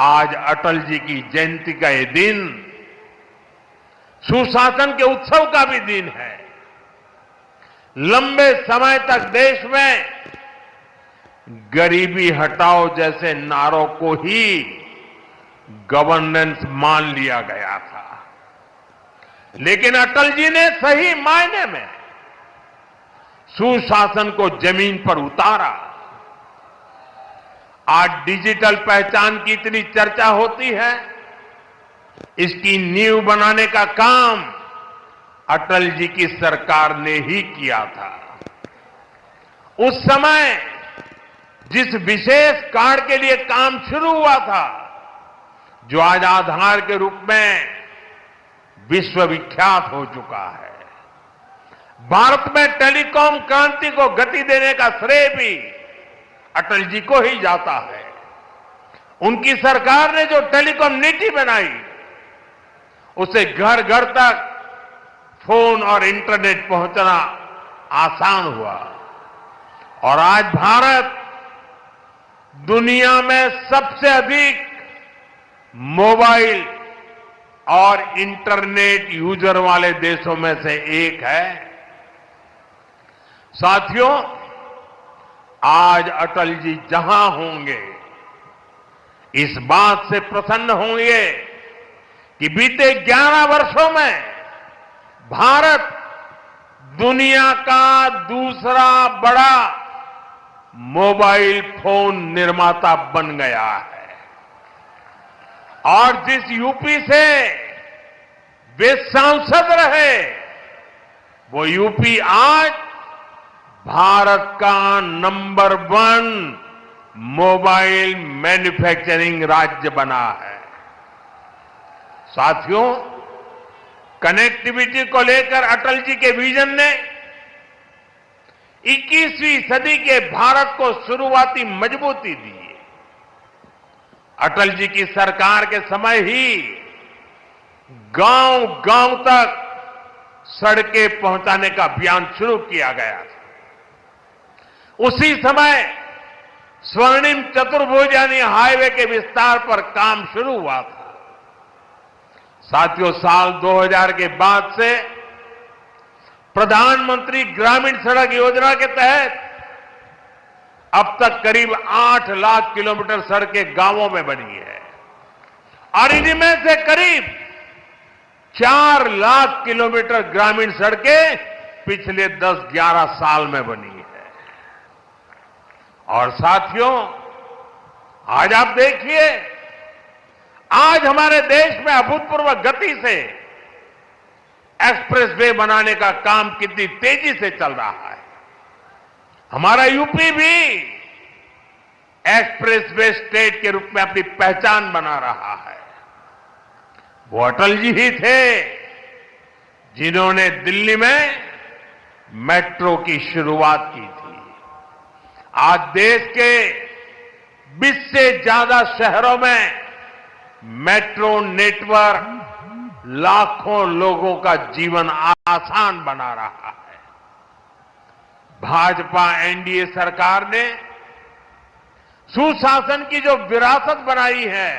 आज अटल जी की जयंती का ये दिन सुशासन के उत्सव का भी दिन है। लंबे समय तक देश में गरीबी हटाओ जैसे नारों को ही गवर्नेंस मान लिया गया था, लेकिन अटल जी ने सही मायने में सुशासन को जमीन पर उतारा। आज डिजिटल पहचान की इतनी चर्चा होती है, इसकी नींव बनाने का काम अटल जी की सरकार ने ही किया था। उस समय जिस विशेष कार्ड के लिए काम शुरू हुआ था, जो आज आधार के रूप में विश्वविख्यात हो चुका है, भारत में टेलीकॉम क्रांति को गति देने का श्रेय भी अटल जी को ही जाता है। उनकी सरकार ने जो टेलीकॉम नीति बनाई, उसे घर घर तक फोन और इंटरनेट पहुंचना आसान हुआ और आज भारत दुनिया में सबसे अधिक मोबाइल और इंटरनेट यूजर वाले देशों में से एक है। साथियों, आज अटल जी जहां होंगे, इस बात से प्रसन्न होंगे कि बीते 11 वर्षों में भारत दुनिया का दूसरा बड़ा मोबाइल फोन निर्माता बन गया है और जिस यूपी से वे सांसद रहे, वो यूपी आज भारत का नंबर 1 मोबाइल मैन्युफैक्चरिंग राज्य बना है। साथियों, कनेक्टिविटी को लेकर अटल जी के विजन ने 21वीं सदी के भारत को शुरुआती मजबूती दी। अटल जी की सरकार के समय ही गांव गांव तक सड़कें पहुंचाने का अभियान शुरू किया गया था। उसी समय स्वर्णिम चतुर्भुज यानी हाईवे के विस्तार पर काम शुरू हुआ था। साथियों, साल 2000 के बाद से प्रधानमंत्री ग्रामीण सड़क योजना के तहत अब तक करीब 8 लाख किलोमीटर सड़कें गांवों में बनी है और इनमें से करीब 4 लाख किलोमीटर ग्रामीण सड़कें पिछले 10-11 साल में बनी है। और साथियों, आज आप देखिए, आज हमारे देश में अभूतपूर्व गति से एक्सप्रेसवे बनाने का काम कितनी तेजी से चल रहा है। हमारा यूपी भी एक्सप्रेसवे स्टेट के रूप में अपनी पहचान बना रहा है। वो अटल जी ही थे जिन्होंने दिल्ली में मेट्रो की शुरुआत की थी। आज देश के 20 से ज्यादा शहरों में मेट्रो नेटवर्क लाखों लोगों का जीवन आसान बना रहा है। भाजपा एनडीए सरकार ने सुशासन की जो विरासत बनाई है,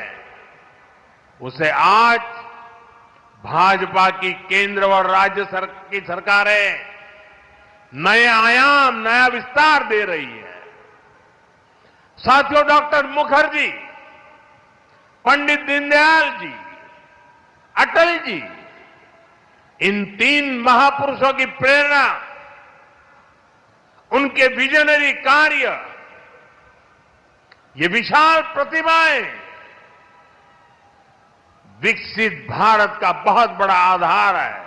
उसे आज भाजपा की केंद्र और राज्य की सरकारें नए आयाम, नया विस्तार दे रही है। साथियों, डॉक्टर मुखर्जी, पंडित दीनदयाल जी, अटल जी, इन 3 महापुरुषों की प्रेरणा, उनके विजनरी कार्य, ये विशाल प्रतिभाएं विकसित भारत का बहुत बड़ा आधार है।